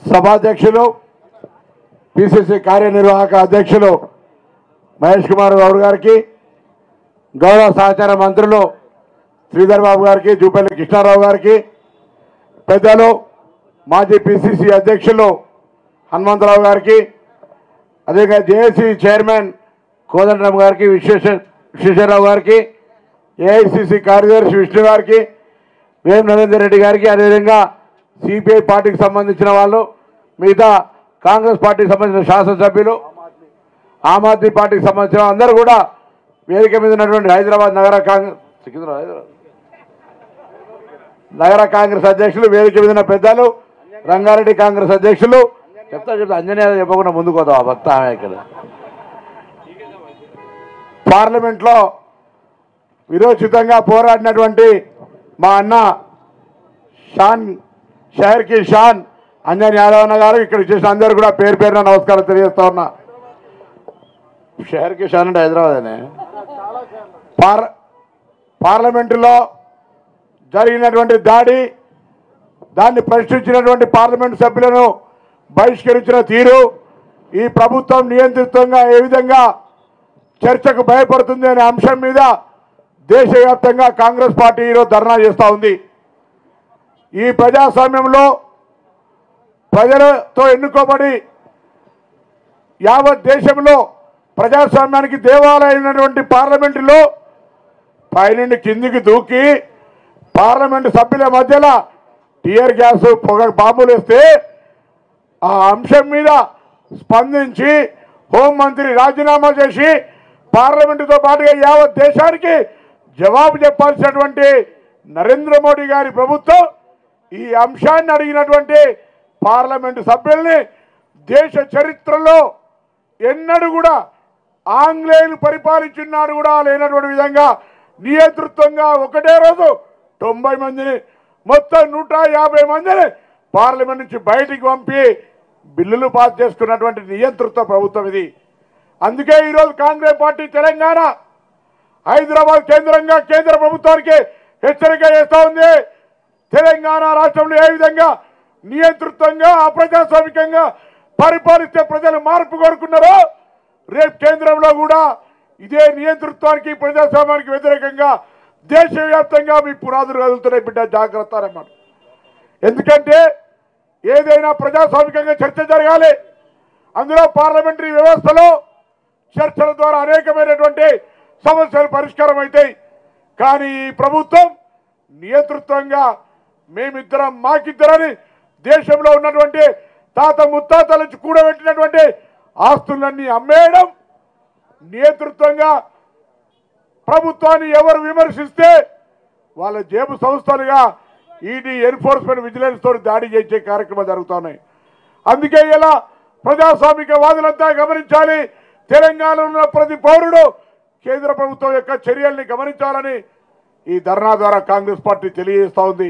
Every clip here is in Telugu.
సభాధ్యక్షులు పిసిసి కార్యనిర్వాహక అధ్యక్షులు మహేష్ కుమార్ గౌడ్ గారికి, గౌరవ సహచార మంత్రులు శ్రీధర్ బాబు గారికి, జూపల్లి కృష్ణారావు గారికి, పెద్దలు మాజీ పిసిసి అధ్యక్షులు హనుమంతరావు గారికి, అదేవిధంగా జేఏసీ చైర్మన్ కోదండరామ్ గారికి, విశ్వేశ్వరరావు గారికి, ఏఐసిసి కార్యదర్శి విష్ణు గారికి, వేం నరేందర్ రెడ్డి గారికి, అదేవిధంగా సిపిఐ పార్టీకి సంబంధించిన వాళ్ళు, మిగతా కాంగ్రెస్ పార్టీకి సంబంధించిన శాసనసభ్యులు, ఆమ్ ఆద్మీ పార్టీకి సంబంధించిన అందరూ కూడా వేదిక మీద ఉన్నటువంటి హైదరాబాద్ నగర కాంగ్రెస్ అధ్యక్షులు, వేదిక మీద ఉన్న పెద్దలు, రంగారెడ్డి కాంగ్రెస్ అధ్యక్షులు, చెప్తా అంజనేయ చెప్పకుండా ముందుకు పోతాం ఆ భక్త ఆమె ఇక్కడ పార్లమెంట్లో విరోచితంగా పోరాడినటువంటి మా అన్న షహర్కి షాన్ అంజన్ యాదవ్ అన్న గారు, ఇక్కడ చేసిన అందరూ కూడా పేరు పేరున నమస్కారం తెలియజేస్తా ఉన్నా. షహర్కి షాన్ అంటే హైదరాబాద్ అనే పార్లమెంటులో జరిగినటువంటి దాన్ని ప్రశ్నించినటువంటి పార్లమెంటు సభ్యులను బహిష్కరించిన తీరు, ఈ ప్రభుత్వం నియంత్రితంగా ఏ విధంగా చర్చకు భయపడుతుంది అనే అంశం మీద దేశవ్యాప్తంగా కాంగ్రెస్ పార్టీ ఈరోజు ధర్నా చేస్తూ ఉంది. ఈ ప్రజాస్వామ్యంలో ప్రజలతో ఎన్నుకోబడి యావత్ దేశంలో ప్రజాస్వామ్యానికి దేవాలయమైనటువంటి పార్లమెంటులో పైనుండి కిందికి దూకి పార్లమెంటు సభ్యుల మధ్యలో టియర్ గ్యాస్ పొగ బాంబులు వేస్తే ఆ అంశం మీద స్పందించి హోంమంత్రి రాజీనామా చేసి పార్లమెంటుతో పాటుగా యావత్ దేశానికి జవాబు చెప్పాల్సినటువంటి నరేంద్ర మోడీ గారి ప్రభుత్వం ఈ అంశాన్ని అడిగినటువంటి పార్లమెంటు సభ్యుల్ని దేశ చరిత్రలో ఎన్నడూ కూడా ఆంగ్లేయులు పరిపాలించినాడు కూడా లేనటువంటి విధంగా నియంతృత్వంగా ఒకటే రోజు 90 మందిని మొత్తం 150 మందిని పార్లమెంట్ నుంచి బయటికి పంపి బిల్లులు పాస్ చేసుకున్నటువంటి నియంతృత్వ ప్రభుత్వం ఇది. అందుకే ఈరోజు కాంగ్రెస్ పార్టీ తెలంగాణ హైదరాబాద్ కేంద్రంగా కేంద్ర ప్రభుత్వానికి హెచ్చరిక చేస్తూ ఉంది. తెలంగాణ రాష్ట్రంలో ఏ విధంగా నియంతృత్వంగా అప్రజాస్వామికంగా పరిపాలిస్తే ప్రజలు మార్పు కోరుకున్నారో రేపు కేంద్రంలో కూడా ఇదే నియంతృత్వానికి ప్రజాస్వామ్యానికి వ్యతిరేకంగా దేశవ్యాప్తంగా మీ పునాదులు కదులుతున్నాయి బిడ్డ, జాగ్రత్త అన్నమాట. ఎందుకంటే ఏదైనా ప్రజాస్వామికంగా చర్చ జరగాలి. అందులో పార్లమెంటరీ వ్యవస్థలో చర్చల ద్వారా అనేకమైనటువంటి సమస్యలు పరిష్కారం అవుతాయి. కానీ ఈ ప్రభుత్వం నియంతృత్వంగా మేమిద్దరం మాకిద్దరని దేశంలో ఉన్నటువంటి తాత ముత్తాతల నుంచి కూడబెట్టినటువంటి ఆస్తులన్నీ అమ్మేయడం, నియంతృత్వంగా ప్రభుత్వాన్ని ఎవరు విమర్శిస్తే వాళ్ళ జేబు సంస్థలుగా ఈడీ, ఎన్ఫోర్స్మెంట్, విజిలెన్స్ తోటి దాడి చేసే కార్యక్రమాలు జరుగుతున్నాయి. అందుకే ఇలా ప్రజాస్వామిక వాదులంతా గమనించాలి. తెలంగాణలో ఉన్న ప్రతి పౌరుడు కేంద్ర ప్రభుత్వం యొక్క చర్యల్ని గమనించాలని ఈ ధర్నా ద్వారా కాంగ్రెస్ పార్టీ తెలియజేస్తూ ఉంది.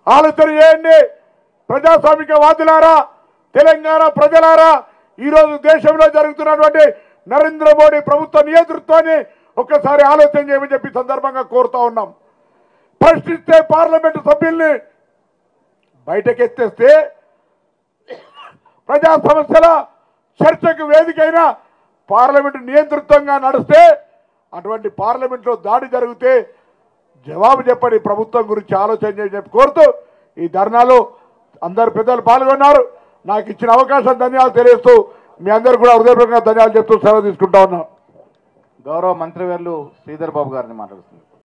ఆలోచన చేయండి ప్రజాస్వామిక వాదులారా, తెలంగాణ ప్రజలారా. ఈరోజు దేశంలో జరుగుతున్నటువంటి నరేంద్ర మోడీ ప్రభుత్వ నియంతృత్వాన్ని ఒక్కసారి ఆలోచన చేయమని చెప్పి సందర్భంగా కోరుతా ఉన్నాం. ప్రశ్నిస్తే పార్లమెంటు సభ్యుల్ని బయటకెత్తేస్తే ప్రజా సమస్యల చర్చకు వేదికైనా పార్లమెంటు నియంతృత్వంగా నడిస్తే అటువంటి పార్లమెంట్లో దాడి జరిగితే జవాబు చెప్పని ప్రభుత్వం గురించి ఆలోచన చేయని చెప్పి కోరుతూ ఈ ధర్నాలో అందరు పెద్దలు పాల్గొన్నారు. నాకు ఇచ్చిన అవకాశం ధన్యవాదాలు తెలియజేస్తూ మీ అందరూ కూడా హృదయపూర్వకంగా ధన్యవాదాలు చెప్తూ సెలవు తీసుకుంటా ఉన్నాం. గౌరవ మంత్రివర్యులు శ్రీధర్ బాబు గారిని మాట్లాడుతున్నారు.